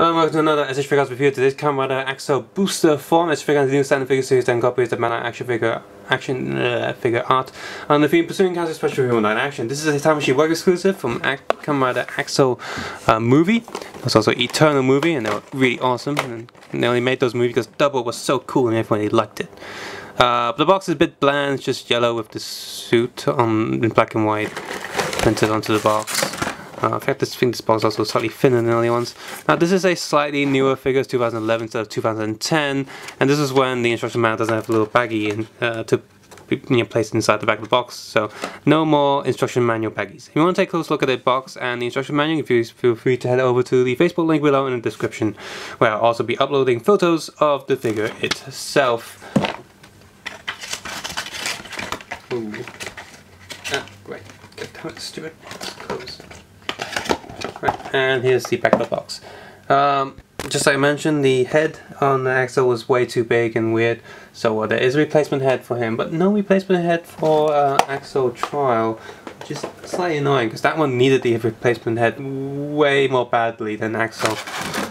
Welcome to another SH Figuarts review. Today's Kamen Accel booster form. SH Figuarts new standard figure series then copies the Mana action figure art on the theme Pursuing Cancer Special Hero 9 Action. This is a Time Machine Work exclusive from Kamen Accel movie. There's also Eternal movie, and they were really awesome. And they only made those movies because Double was so cool and everybody liked it. The box is a bit bland, it's just yellow with the suit in black and white printed onto the box. In fact, I think this box is also slightly thinner than the early ones. Now, this is a slightly newer figure, 2011 instead of 2010, and this is when the instruction manual doesn't have a little baggie to be placed inside the back of the box, so no more instruction manual baggies. If you want to take a close look at the box and the instruction manual, feel free to head over to the Facebook link below in the description, where I'll also be uploading photos of the figure itself. Ooh. Ah, great. Get stupid box closed. Right, and here's the back of the box. Just like I mentioned, the head on the Accel was way too big and weird, so there is a replacement head for him, but no replacement head for Accel Trial, which is slightly annoying because that one needed the replacement head way more badly than Accel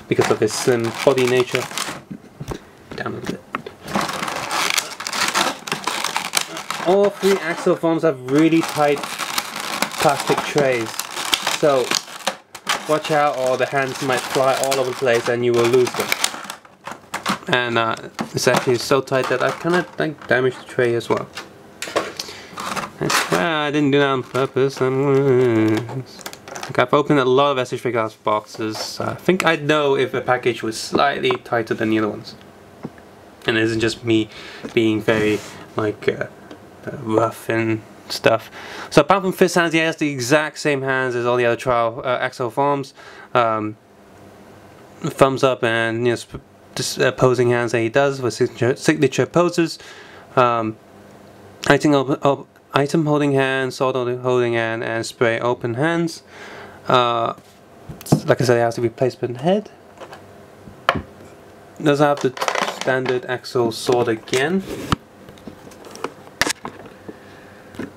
because of his slim body nature. Down a little bit. All three Accel forms have really tight plastic trays, so watch out or the hands might fly all over the place and you will lose them. And it's actually so tight that I kind of damaged the tray as well. I swear I didn't do that on purpose. I've opened a lot of SH Figuarts boxes. I think I'd know if a package was slightly tighter than the other ones. And it isn't just me being very rough and stuff. So apart from fist hands, he has the exact same hands as all the other trial Accel forms. Thumbs up and posing hands that he does with signature poses. Item holding hand, sword holding hand, and spray open hands. Like I said, he has the replacement head. Does have the standard Accel sword again.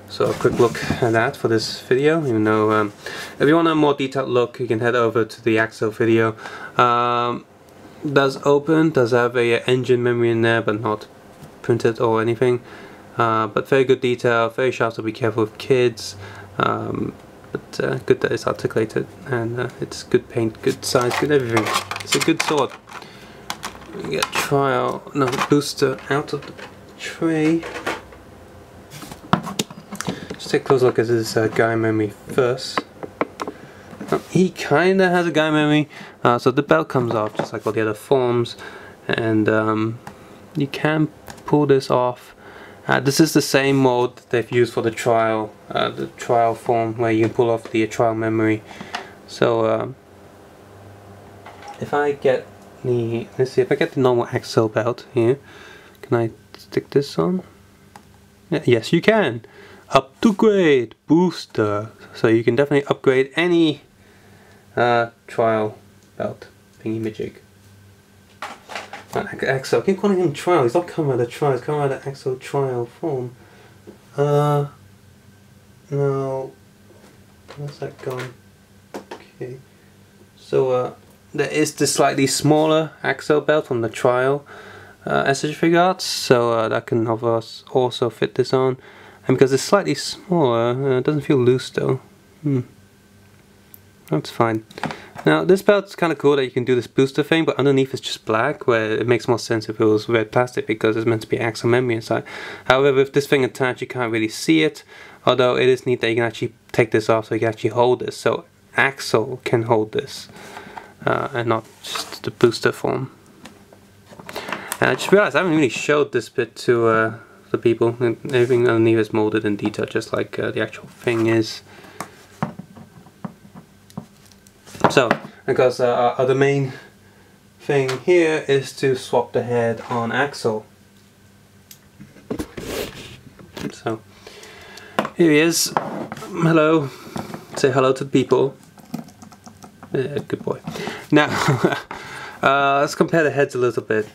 So a quick look at that for this video, even though if you want a more detailed look you can head over to the Accel video. Does have a engine memory in there but not printed or anything, but very good detail, very sharp, so be careful with kids, but good that it's articulated, and it's good paint, good size, good everything. It's a good sword. We get booster out of the tray. Take a close look at this guy memory first. He kinda has a guy memory, so the belt comes off just like all the other forms, and you can pull this off. This is the same mold they've used for the trial form, where you can pull off the trial memory. So if I get the normal Accel belt here, can I stick this on? Yeah, yes, you can. Up to grade booster, so you can definitely upgrade any trial belt thingy majig. Accel, I keep calling him trial. He's not coming out of trial. He's coming out of Accel trial form. No, where's that gone? Okay, so there is the slightly smaller Accel belt from the trial SH Figuarts, so that can also fit this on. And because it's slightly smaller, it doesn't feel loose though. That's fine. Now this belt's kind of cool that you can do this booster thing, but underneath it's just black, where it makes more sense if it was red plastic because it's meant to be Accel memory inside. However, with this thing attached you can't really see it, although it is neat that you can actually take this off so you can actually hold this. So Accel can hold this, and not just the booster form. And I just realized I haven't really showed this bit to the people, and everything underneath is molded in detail just like the actual thing is. So because the main thing here is to swap the head on Accel. So here he is. Hello, say hello to the people. Yeah, good boy. Now let's compare the heads a little bit.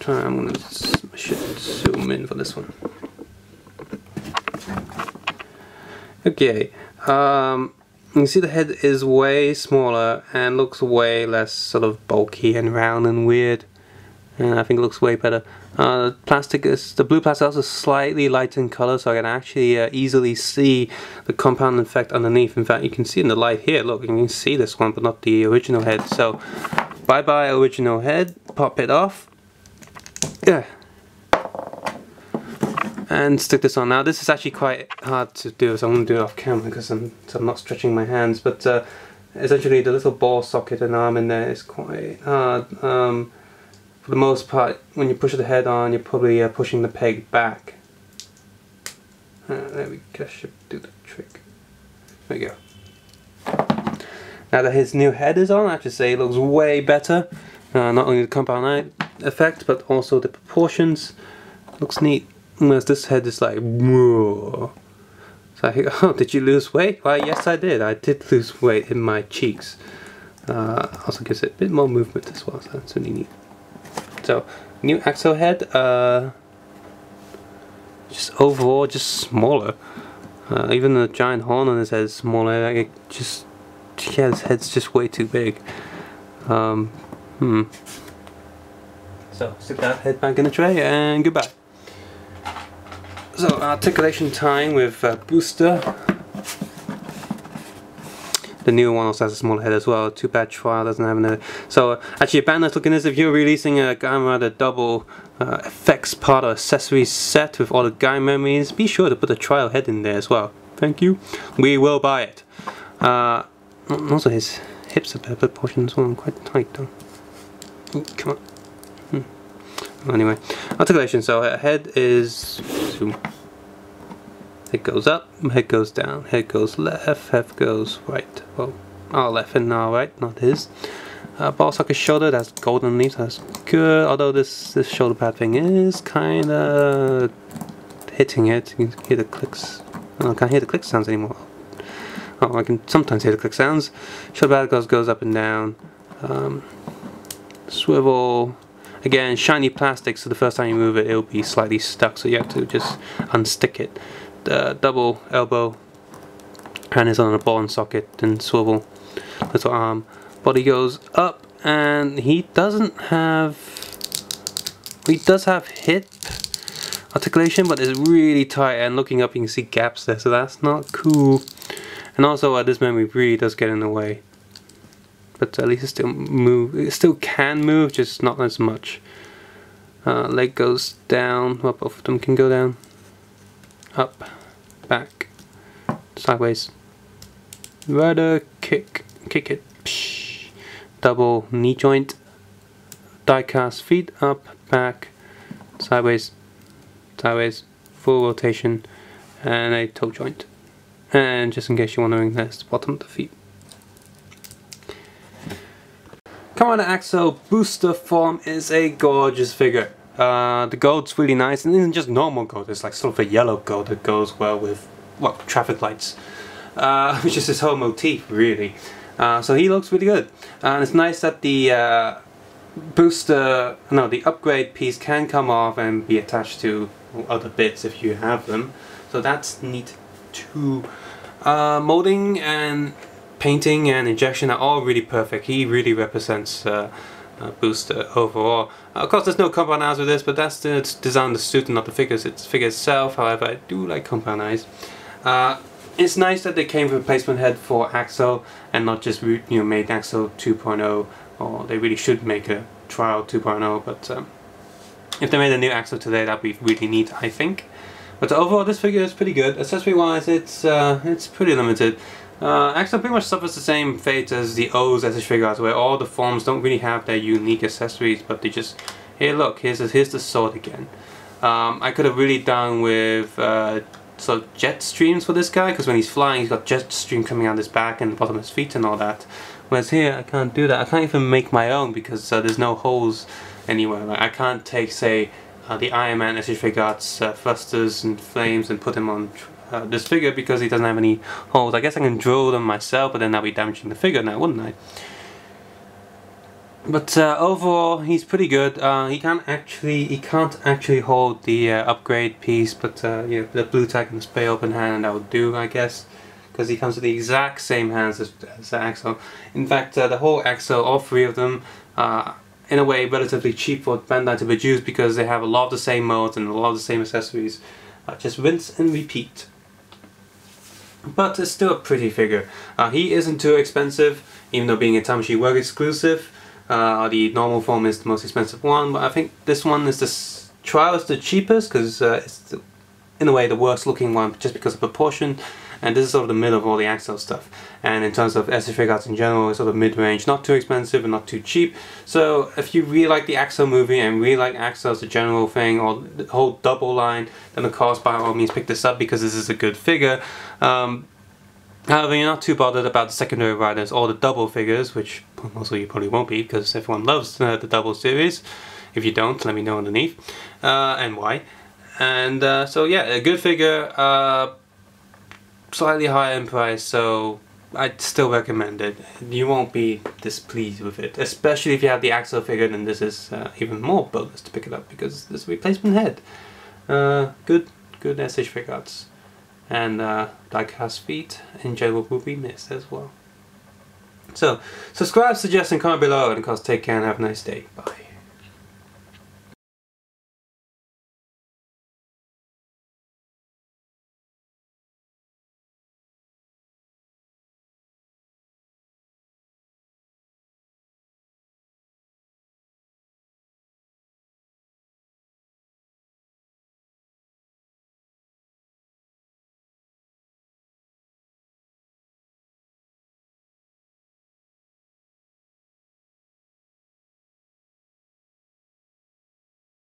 I'm gonna zoom in for this one. You can see the head is way smaller and looks way less sort of bulky and round and weird. And I think it looks way better. The blue plastic is also slightly lighter in color, so I can actually easily see the compound effect underneath. In fact, you can see in the light here, look, you can see this one, but not the original head. So, bye bye original head, pop it off. Yeah. And stick this on. Now this is actually quite hard to do, so I'm going to do it off camera because I'm not stretching my hands, but essentially the little ball socket and arm in there is quite hard. For the most part, when you push the head on, you're probably pushing the peg back. There we go, should do the trick. There we go. Now that his new head is on, I have to say it looks way better. Not only the compound eye effect, but also the proportions. Looks neat. Whereas this head is like, whoa. So oh, did you lose weight? Why, yes I did. I did lose weight in my cheeks. Also gives it a bit more movement as well, so that's really neat. So, new Accel head, just overall just smaller. Even the giant horn on his head is smaller. Like yeah, his head's just way too big. So, stick that head back in the tray and goodbye. So, articulation time with Booster. The newer one also has a smaller head as well. Too bad Trial doesn't have another. So, actually, a bad nice look in this. If you're releasing a Kamen double effects part or accessories set with all the guy memories, be sure to put the Trial head in there as well. Thank you. We will buy it. Also, his hips are better proportions as well. Quite tight though. Ooh, come on. Anyway, articulation. So head is zoom. Head goes up, head goes down, head goes left, head goes right. Well, our left and our right, not his. Ball socket shoulder, that's gold underneath, that's good. Although this shoulder pad thing is kind of hitting it. You can hear the clicks. Oh, I can't hear the click sounds anymore. Oh, I can sometimes hear the click sounds. Shoulder pad goes up and down. Swivel. Again, shiny plastic, so the first time you move it, it'll be slightly stuck, so you have to just unstick it. The double elbow, hand is on a ball and socket, and swivel. Little arm. Body goes up, and he does have hip articulation, but it's really tight, and looking up you can see gaps there, so that's not cool. And also this memory really does get in the way. But at least it still can move, just not as much. Leg goes down, well, both of them can go down. Up, back, sideways. Rider, kick it. Psh. Double knee joint. Die cast, feet up, back, sideways, sideways, full rotation, and a toe joint. And just in case you're wondering, that's the bottom of the feet. Kamen Accel Booster Form is a gorgeous figure. The gold's really nice, and it isn't just normal gold, it's like sort of a yellow gold that goes well with, well, traffic lights. Which is his whole motif, really. So he looks really good. And it's nice that the the upgrade piece can come off and be attached to other bits if you have them. So that's neat too. Molding and painting and injection are all really perfect. He really represents Booster overall. Of course there's no compound eyes with this, but that's the design of the suit and not the figures. It's figure itself. However, I do like compound eyes. It's nice that they came with a replacement head for Accel and not just made Accel 2.0, or they really should make a Trial 2.0, but if they made a new Accel today, that'd be really neat, I think. But overall this figure is pretty good. Accessory wise, it's pretty limited. Accel pretty much suffers the same fate as the O's as Figuarts, where all the forms don't really have their unique accessories, but they just, here look, here's the sword again. I could have really done with sort of jet streams for this guy, because when he's flying he's got jet stream coming out his back and the bottom of his feet and all that. Whereas here I can't do that. I can't even make my own because there's no holes anywhere. Like, I can't take, say, the Iron Man as Figuarts thrusters and flames and put them on this figure because he doesn't have any holes. I guess I can drill them myself, but then I'll be damaging the figure now, wouldn't I? But overall, he's pretty good. He can't actually hold the upgrade piece, but yeah, the blue tag and the spray open hand that would do, I guess. because he comes with the exact same hands as Accel. In fact, the whole Accel, all three of them, in a way relatively cheap for Bandai to produce because they have a lot of the same modes and a lot of the same accessories. Just rinse and repeat. But it's still a pretty figure. He isn't too expensive, even though being a Tamashii World exclusive. The normal form is the most expensive one, but I think this one is the cheapest because it's in a way the worst looking one just because of proportion, and this is sort of the middle of all the Accel stuff. And in terms of SH Figuarts in general, it's sort of mid-range, not too expensive and not too cheap. So if you really like the Accel movie and really like Accel as a general thing, or the whole double line, then of course by all means pick this up because this is a good figure. However, you're not too bothered about the secondary riders or the double figures, which most of you probably won't be because everyone loves the double series. If you don't, let me know underneath and why. And so yeah, a good figure, slightly higher in price, so I'd still recommend it. You won't be displeased with it, especially if you have the Accel figure. Then this is even more bonus to pick it up because this is a replacement head. Good SH Figuarts. And die-cast feet in general will be missed as well. So, subscribe, suggest, and comment below, and of course take care and have a nice day. Bye.